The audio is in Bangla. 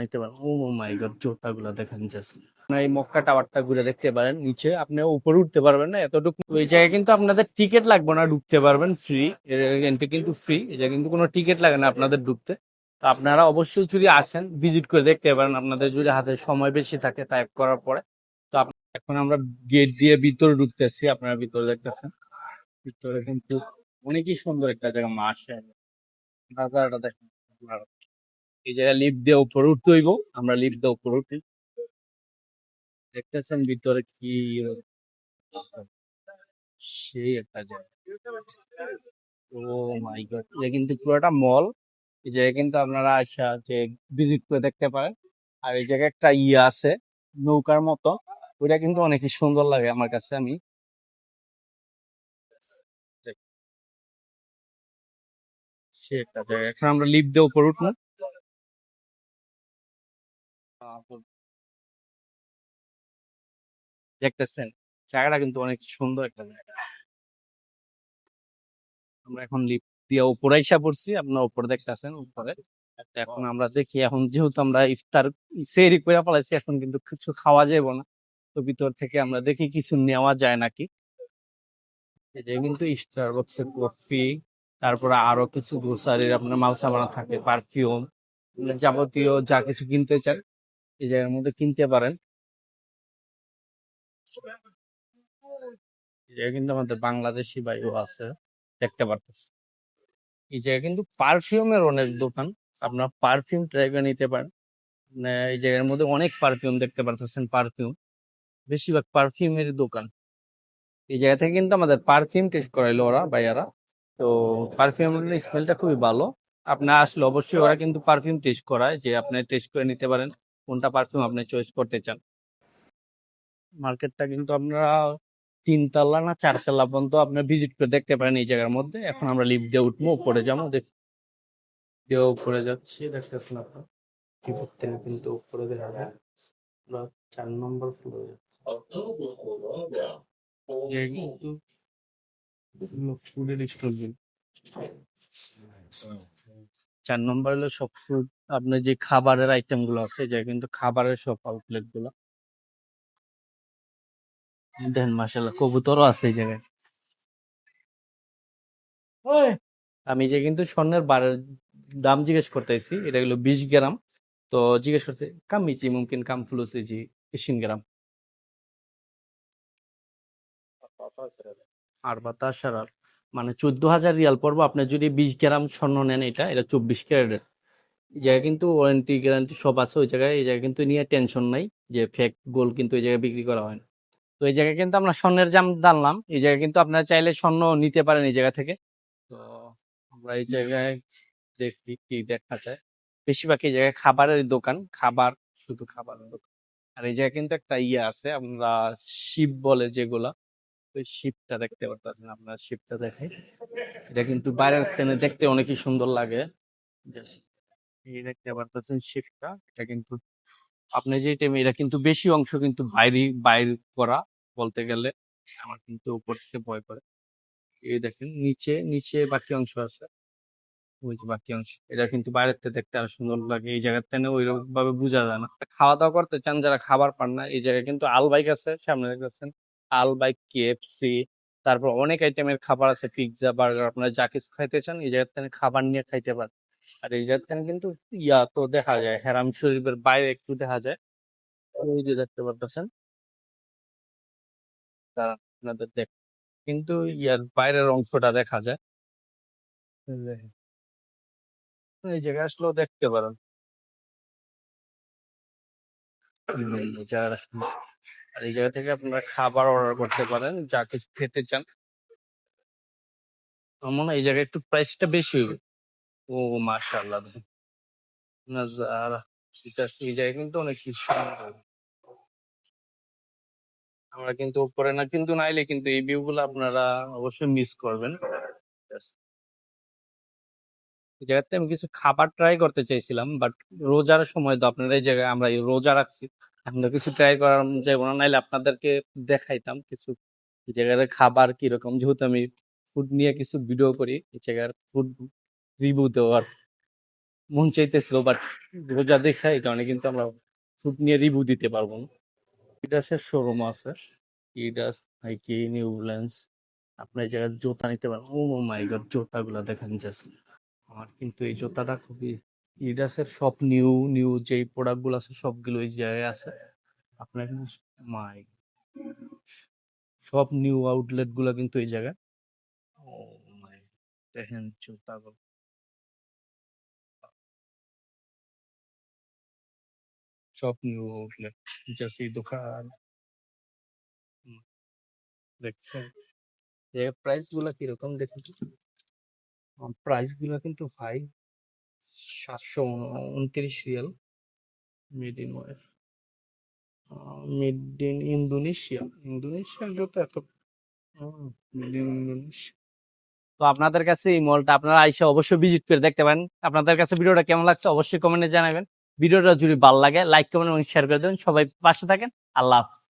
নিতে পারেন। ও মাই গড, জুতাগুলা দেখেন জাস্ট। এই মক্কা টাওয়ারটা ঘুরে দেখতে পারেন। নিচে আপনি উপরে উঠতে পারবেন না এতটুকু। ওই জায়গায় কিন্তু আপনাদের টিকিট লাগবে না, ঢুকতে পারবেন ফ্রি। এন্ট্রি কিন্তু ফ্রি, এই জায়গায় কিন্তু কোনো টিকিট লাগে না আপনাদের ঢুকতে। তো আপনারা অবশ্যই যদি আসেন ভিজিট করে দেখতে পারেন, আপনাদের যদি হাতে সময় বেশি থাকে টাইপ করার পরে। তো এখন আমরা গেট দিয়ে ভিতরে ঢুকতেছি, আপনারা ভিতরে দেখতেছেন। ভিতরে কিন্তু অনেকই সুন্দর একটা জায়গা, মাশাআল্লাহ। নাজারাটা দেখেন আপনারা। এই জায়গায় লিফট দিয়ে উপরে উঠতে হইব, আমরা লিফট দিয়ে উপরে উঠি। দেখতেছেন ভিতরে কি সেই একটা জায়গা। ও মাই গড, এটা কিন্তু পুরোটা মল। এই জায়গায় কিন্তু আপনারা আসা যে ভিজিট করে দেখতে পারেন। আর এই জায়গায় একটা ইয়ে আছে নৌকার মতো, ওইটা কিন্তু অনেক সুন্দর লাগে আমার কাছে। আমি সে একটা জায়গা, এখন আমরা লিফট দিয়ে উপরে উঠবো। দেখতেছেন জায়গাটা কিন্তু অনেক সুন্দর একটা জায়গা। আমরা এখন লিফট দিয়ে উপরে আইসা পড়ছি, আপনার উপরে দেখতেছেন উপরে। এখন আমরা দেখি, এখন যেহেতু আমরা ইফতার সেহরি করে ফেলাইছি, এখন কিন্তু কিছু খাওয়া যাবে না। তো ভিতর থেকে আমরা দেখি কিছু নেওয়া যায় নাকি। এই যে কিন্তু স্টারবাকসের কফি, তারপরে আরো কিছু গ্রোসারির আপনার মাল সামান থাকে, পারফিউম, যাবতীয় যা কিছু কিনতে চান এই জায়গার মধ্যে কিনতে পারেন। এই জায়গায় কিন্তু আমাদের বাংলাদেশি ভাইও আছে, দেখতে পারতেছি। এই জায়গায় কিন্তু পারফিউমের অনেক দোকান, আপনার পারফিউম ট্রাই করে নিতে পারেন। মানে এই জায়গার মধ্যে অনেক পারফিউম দেখতে পারতেছেন, পারফিউম বেশিরভাগ পারফিউমের দোকান। এই জায়গা থেকে কিন্তু আমাদের পারফিউম টেস্ট করাইলো ওরা ভাইয়ারা। তো পারফিউমের স্মেলটা খুবই ভালো। আপনার আসলে অবশ্যই ওরা কিন্তু পারফিউম টেস্ট করায়, যে আপনি টেস্ট করে নিতে পারেন কোনটা পারফিউম আপনি চয়েস করতে চান। মার্কেটটা কিন্তু আপনারা 3 তলা না 4 তলা পর্যন্ত আপনার ভিজিট করে দেখতে পারেন এই জায়গার মধ্যে। এখন আমরা লিফট দিয়ে উঠবো, উপরে যাবো, দিয়ে উপরে যাচ্ছি, দেখতেছেন আপনার লিফট থেকে কিন্তু উপরে দেখা যায়। আমরা 4 নম্বর ফ্লোরে কিন্তু ফুডের স্টল। 4 নম্বর হলো সব ফুড, আপনার যে খাবারের আইটেম গুলো আছে, যে কিন্তু খাবারের সব আউটলেট গুলো দেন। মাসাল্লাহ কবুতরও আছে এই জায়গায়। ওই, আমি যে কিন্তু স্বর্ণের বারের দাম জিজ্ঞেস করতেছি, এটা হলো 20 গ্রাম। তো জিজ্ঞেস করতে কাম মিচি মুমকিন কাম ফ্লুসি জি 20 গ্রাম। আর বাতাস আর মানে 14,000 রিয়াল পড়বো আপনি যদি 20 গ্রাম স্বর্ণ নেন। এটা 24 ক্যারেটের। এই জায়গায় কিন্তু ওয়ারেন্টি গ্যারান্টি সব আছে ওই জায়গায়। এই জায়গায় কিন্তু নিয়ে টেনশন নাই যে ফেক গোল্ড কিন্তু এই জায়গায় বিক্রি করা হয় না। তো এই জায়গায় কিন্তু আমরা স্বর্ণের দাম জানলাম। এই জায়গায় কিন্তু আপনারা চাইলে স্বর্ণ নিতে পারেন এই জায়গা থেকে। তো আমরা এই জায়গায় দেখি কি দেখা যায়। বেশিরভাগ এই জায়গায় খাবারের দোকান, খাবার, শুধু খাবারের দোকান। আর এই জায়গায় কিন্তু একটা ইয়ে আছে, আমরা শিপ বলে যেগুলা, ওই শিপটা দেখতে পারতেছেন। আপনার শিপটা দেখাই, এটা কিন্তু বাইরের থেকে দেখতে অনেকই সুন্দর লাগে। Just এই দেখতে পারতেছেন শিপটা, এটা কিন্তু আপনি যে টাইমে, এটা কিন্তু বেশি অংশ কিন্তু বাইর করা বলতে গেলে। আমার কিন্তু উপর থেকে ভয় করে। এই দেখেন নিচে নিচে বাকি অংশ আছে, ওই যে বাকি অংশ, এটা কিন্তু বাইরের থেকে দেখতে আরো সুন্দর লাগে। এই জায়গাতে না ওইরকম ভাবে বোঝা যায় না। খাওয়া দাওয়া করতে চান যারা, খাবার পান না, এই জায়গায় কিন্তু আল বাইক আছে সামনে দেখতেছেন। আল বাইক, কেএফসি, তারপর অনেক আইটেমের খাবার আছে, পিৎজা, বার্গার, আপনারা যা কিছু খাইতে চান এই জায়গার থেকে খাবার নিয়ে খাইতে পারেন। আর এই জায়গার থেকে কিন্তু ইয়া তো দেখা যায়, হেরাম শরীফের বাইরে একটু দেখা যায়, ওই যে দেখতে পারতেছেন। দাঁড়ান, আপনাদের দেখ, কিন্তু ইয়ার বাইরের অংশটা দেখা যায়। এই দেখেন, এই জায়গায় আসলেও দেখতে পারেন। এই জায়গাটা সুন্দর। আর এই জায়গা থেকে আপনারা খাবার অর্ডার করতে পারেন যা কিছু খেতে চান। আমার মনে হয় এই জায়গায় একটু প্রাইসটা বেশি হবে। ও মাশাআল্লাহ, নাজারা, ঠিক আছে। এই জায়গায় কিন্তু অনেক কিছু সুন্দর। আমরা কিন্তু উপরে না কিন্তু নাইলে কিন্তু এই ভিউ গুলো আপনারা অবশ্যই মিস করবেন। Just এই জায়গাতে আমি কিছু খাবার ট্রাই করতে চাইছিলাম, বাট রোজার সময় তো আপনারা এই জায়গায়, আমরা এই রোজা রাখছি, এখন তো কিছু ট্রাই করার যাবো না। নাইলে আপনাদেরকে দেখাইতাম কিছু এই জায়গার খাবার কিরকম, যেহেতু আমি ফুড নিয়ে কিছু ভিডিও করি, এই জায়গার ফুড রিভিউ দেওয়ার। মন চাইতেছিল, বাট রোজা দেখা এই কারণে কিন্তু আমরা শুট নিয়ে রিভিউ দিতে পারবো না। এডিডাসের শোরুম আছে, এডিডাস, নাইকি, নিউ ব্যালেন্স। আপনি এই জায়গায় জুতা নিতে পারেন। ও মাই গড, জুতাগুলো দেখেন জাস্ট। আমার কিন্তু এই জুতাটা খুবই, এডিডাসের সব নিউ নিউ যেই প্রোডাক্ট গুলো আছে সবগুলো এই জায়গায় আছে। আপনার কিন্তু মাই, সব নিউ আউটলেট গুলো কিন্তু এই জায়গায়। ও মাই, দেখেন জুতাগুলো, সব নিউ আউটলেট, জাস্ট এই দোকান। হুম, দেখছেন এই প্রাইস গুলা কিরকম দেখুন। প্রাইস গুলা কিন্তু ভাই 729 রিয়াল। Made in war, made in Indonesia. ইন্দোনেশিয়ার যত এত, মেড ইন ইন্দোনেশিয়া। তো আপনাদের কাছে এই মলটা আপনারা আইসা অবশ্যই ভিজিট করে দেখতে পারেন। আপনাদের কাছে ভিডিওটা কেমন লাগছে অবশ্যই কমেন্টে জানাবেন। ভিডিওটা যদি ভালো লাগে লাইক কমেন্ট এবং শেয়ার করে দেবেন। সবাই পাশে থাকেন। আল্লাহ হাফেজ।